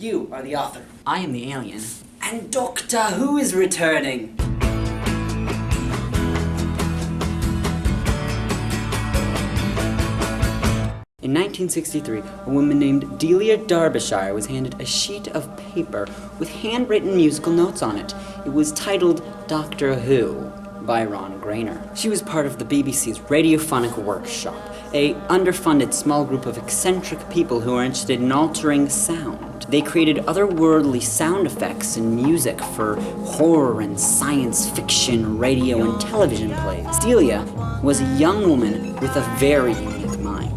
You are the author. I am the alien. And Doctor Who is returning! In 1963, a woman named Delia Derbyshire was handed a sheet of paper with handwritten musical notes on it. It was titled Doctor Who by Ron Grainer. She was part of the BBC's Radiophonic Workshop, a underfunded small group of eccentric people who were interested in altering sound. They created otherworldly sound effects and music for horror and science fiction, radio and television plays. Delia was a young woman with a very unique mind.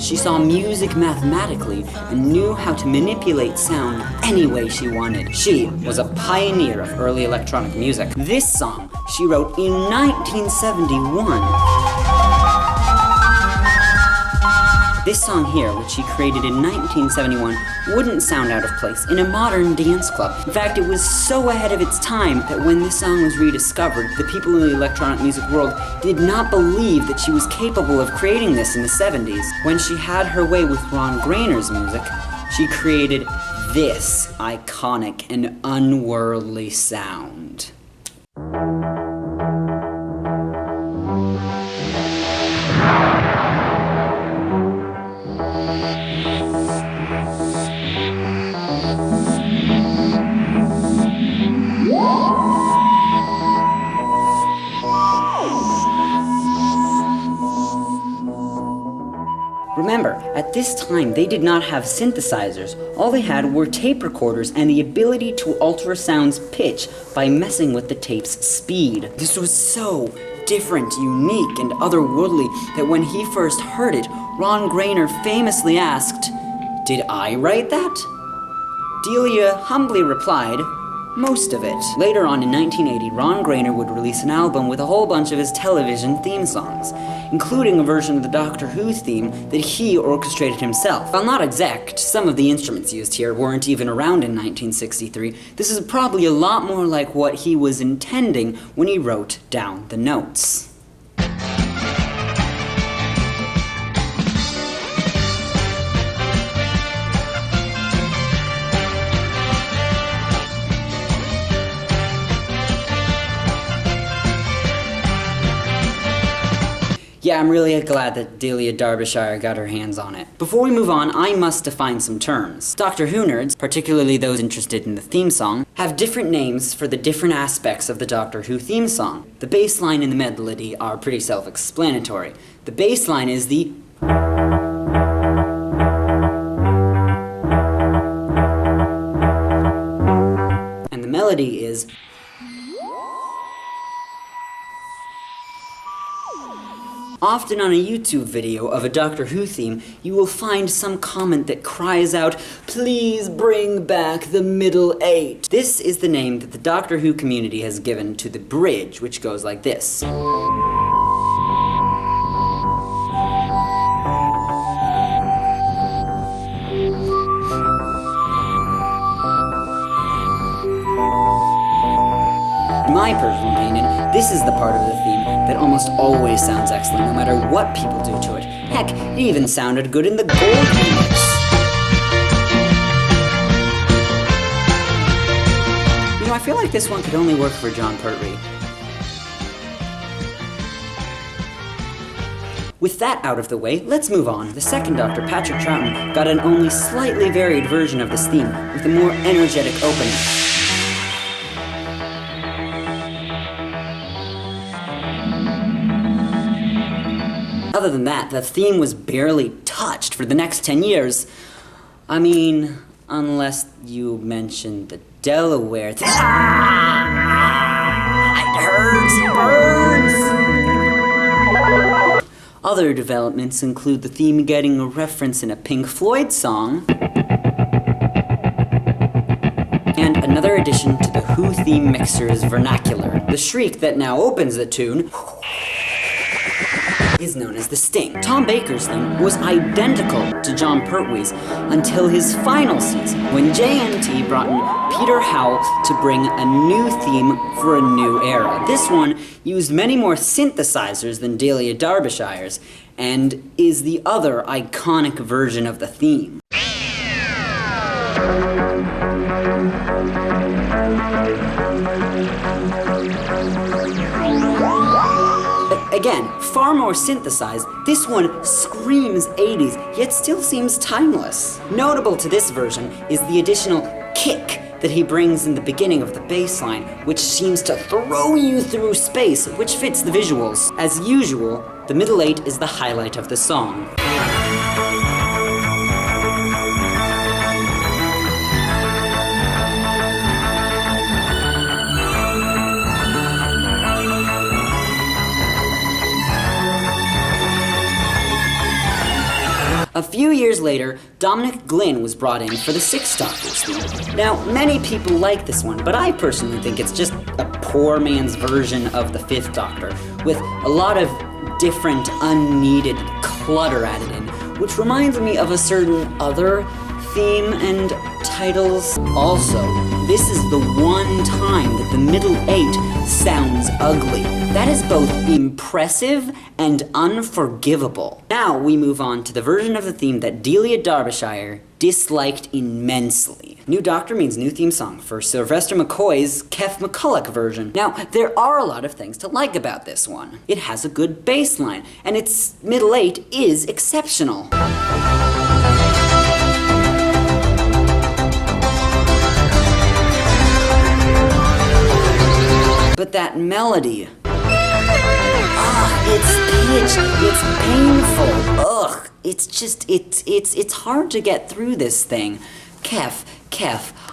She saw music mathematically and knew how to manipulate sound any way she wanted. She was a pioneer of early electronic music. This song she wrote in 1971. This song here, which she created in 1971, wouldn't sound out of place in a modern dance club. In fact, it was so ahead of its time that when this song was rediscovered, the people in the electronic music world did not believe that she was capable of creating this in the 70s. When she had her way with Ron Grainer's music, she created this iconic and unworldly sound. Remember, at this time they did not have synthesizers. All they had were tape recorders and the ability to alter a sound's pitch by messing with the tape's speed. This was so different, unique, and otherworldly that when he first heard it, Ron Grainer famously asked, "Did I write that?" Delia humbly replied, "Most of it." Later on in 1980, Ron Grainer would release an album with a whole bunch of his television theme songs, including a version of the Doctor Who theme that he orchestrated himself. While not exact, some of the instruments used here weren't even around in 1963. This is probably a lot more like what he was intending when he wrote down the notes. Yeah, I'm really glad that Delia Derbyshire got her hands on it. Before we move on, I must define some terms. Doctor Who nerds, particularly those interested in the theme song, have different names for the different aspects of the Doctor Who theme song. The bass line and the melody are pretty self-explanatory. The bass line is the and the melody is Often on a YouTube video of a Doctor Who theme, you will find some comment that cries out, "Please bring back the middle eight." This is the name that the Doctor Who community has given to the bridge, which goes like this. In my personal opinion, this is the part of the theme that almost always sounds excellent no matter what people do to it. Heck, it even sounded good in the Gold remix. You know, I feel like this one could only work for Jon Pertwee. With that out of the way, let's move on. The second Doctor, Patrick Troughton, got an only slightly varied version of this theme, with a more energetic opening. Other than that, the theme was barely touched for the next 10 years. I mean, unless you mentioned the Delaware thing. It hurts, burns! Other developments include the theme getting a reference in a Pink Floyd song, and another addition to the Who theme mixer's vernacular. The shriek that now opens the tune is known as the Sting. Tom Baker's theme was identical to Jon Pertwee's until his final season, when JNT brought in Peter Howell to bring a new theme for a new era. This one used many more synthesizers than Delia Derbyshire's, and is the other iconic version of the theme. Again, far more synthesized, this one screams 80s, yet still seems timeless. Notable to this version is the additional kick that he brings in the beginning of the bass line, which seems to throw you through space, which fits the visuals. As usual, the middle eight is the highlight of the song. A few years later, Dominic Glynn was brought in for the Sixth Doctor's theme. Now, many people like this one, but I personally think it's just a poor man's version of the Fifth Doctor, with a lot of different, unneeded clutter added in, which reminds me of a certain other theme and titles. Also, this is the one time that the middle eight sounds ugly. That is both impressive and unforgivable. Now we move on to the version of the theme that Delia Derbyshire disliked immensely. New Doctor means new theme song for Sylvester McCoy's Keff Mcculloch version. Now, there are a lot of things to like about this one. It has a good bass line, and its middle eight is exceptional. But that melody, it's pitch, it's painful, it's hard to get through this thing. Keff,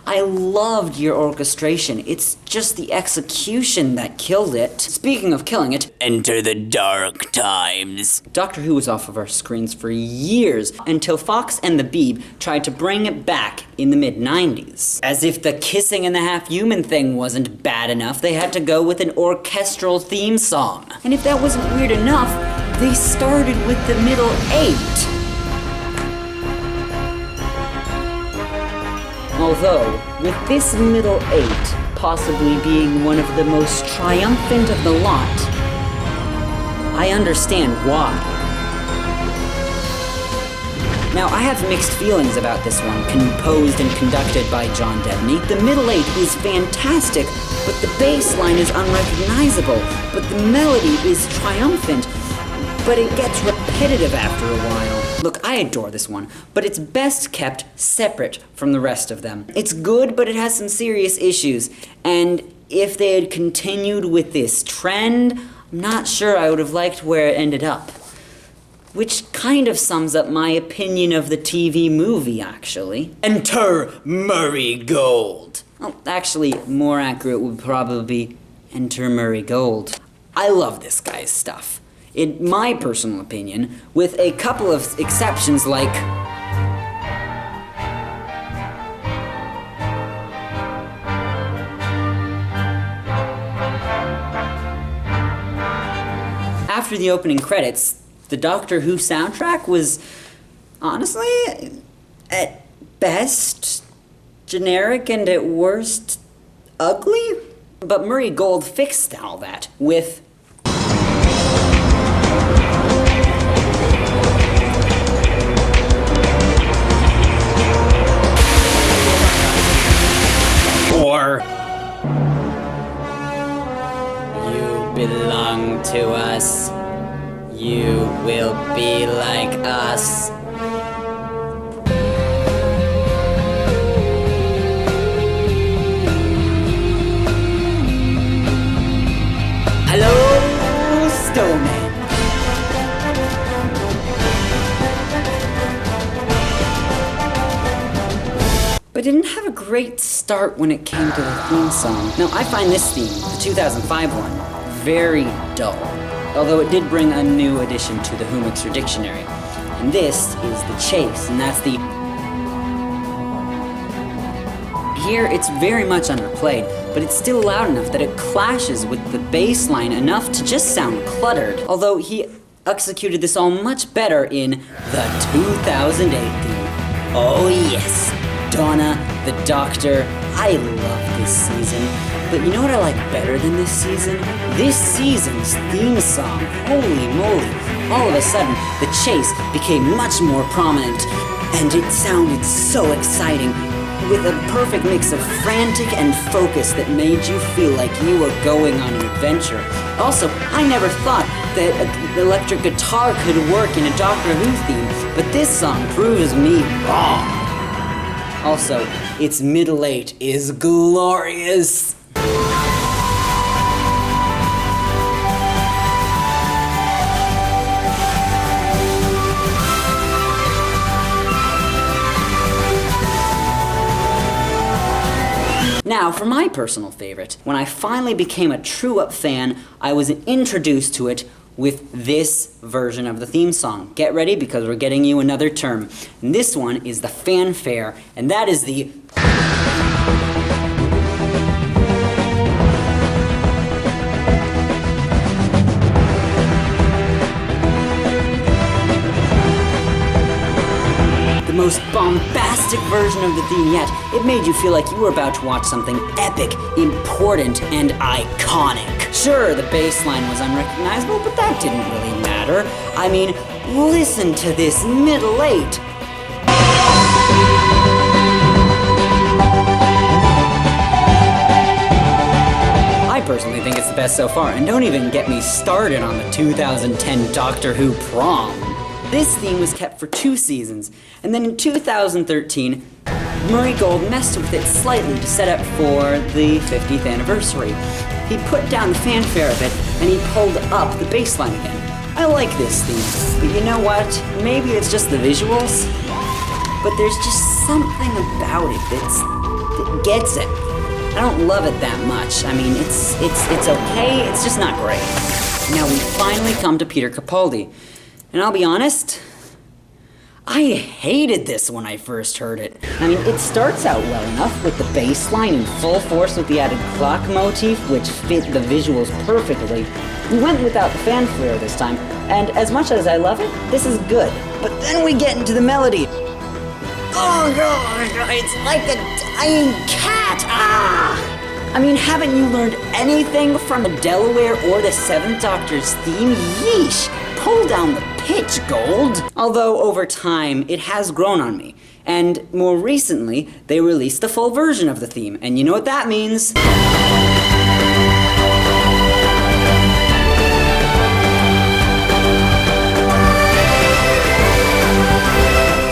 I loved your orchestration. It's just the execution that killed it. Speaking of killing it, enter the dark times. Doctor Who was off of our screens for years, until Fox and the Beeb tried to bring it back in the mid-90s. As if the kissing and the half-human thing wasn't bad enough, they had to go with an orchestral theme song. And if that wasn't weird enough, they started with the middle eight. Although, with this middle eight possibly being one of the most triumphant of the lot, I understand why. Now, I have mixed feelings about this one, composed and conducted by John Debney. The middle eight is fantastic, but the bass line is unrecognizable, but the melody is triumphant, but it gets repetitive after a while. Look, I adore this one, but it's best kept separate from the rest of them. It's good, but it has some serious issues, and if they had continued with this trend, I'm not sure I would have liked where it ended up. Which kind of sums up my opinion of the TV movie, actually. Enter Murray Gold. Well, actually, more accurate would probably be Enter Murray Gold. I love this guy's stuff. In my personal opinion, with a couple of exceptions like after the opening credits, the Doctor Who soundtrack was honestly, at best, generic and at worst, ugly. But Murray Gold fixed all that with you belong to us. You will be like us. Hello, Snowman. But it didn't have a great start when it came to the theme song. Now, I find this theme, the 2005 one, very dull. Although it did bring a new addition to the Who Mixer Dictionary. And this is the chase, and that's the... Here, it's very much underplayed, but it's still loud enough that it clashes with the bass line enough to just sound cluttered. Although he executed this all much better in the 2008 theme. Oh yes, Donna, the Doctor, I love this season. But you know what I like better than this season? This season's theme song. Holy moly. All of a sudden, the chase became much more prominent, and it sounded so exciting. with a perfect mix of frantic and focus that made you feel like you were going on an adventure. Also, I never thought that an electric guitar could work in a Doctor Who theme, but this song proves me wrong. Also, its middle eight is glorious. Now, for my personal favorite, when I finally became a true-up fan, I was introduced to it with this version of the theme song. Get ready, because we're getting you another term. And this one is the fanfare, and that is the... most bombastic version of the theme yet. It made you feel like you were about to watch something epic, important, and iconic. Sure, the bass line was unrecognizable, but that didn't really matter. I mean, listen to this middle eight. I personally think it's the best so far, and don't even get me started on the 2010 Doctor Who prom. This theme was kept for 2 seasons, and then in 2013, Murray Gold messed with it slightly to set up for the 50th anniversary. He put down the fanfare a bit, and he pulled up the bass line again. I like this theme, but you know what? Maybe it's just the visuals, but there's just something about it that gets it. I don't love it that much. I mean, it's okay, it's just not great. Now we finally come to Peter Capaldi. And I'll be honest, I hated this when I first heard it. I mean, it starts out well enough with the bass line in full force with the added clock motif, which fit the visuals perfectly. We went without the fanfare this time, and as much as I love it, this is good. But then we get into the melody. Oh gosh, it's like a dying cat! Ah! I mean, haven't you learned anything from the Delaware or the Seventh Doctor's theme? Yeesh! Pull down the pitch, Gold! Although, over time, it has grown on me. And more recently, they released the full version of the theme. And you know what that means?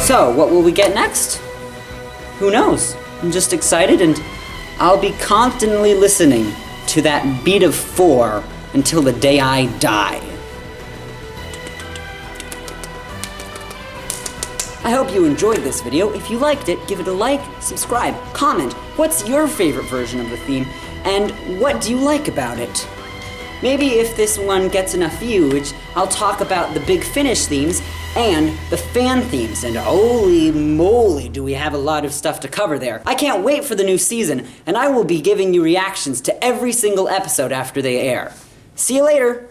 So, what will we get next? Who knows? I'm just excited, and I'll be constantly listening to that beat of 4 until the day I die. I hope you enjoyed this video. If you liked it, give it a like, subscribe, comment. What's your favorite version of the theme, and what do you like about it? Maybe if this one gets enough views, I'll talk about the Big Finish themes and the fan themes, and holy moly do we have a lot of stuff to cover there. I can't wait for the new season, and I will be giving you reactions to every single episode after they air. See you later!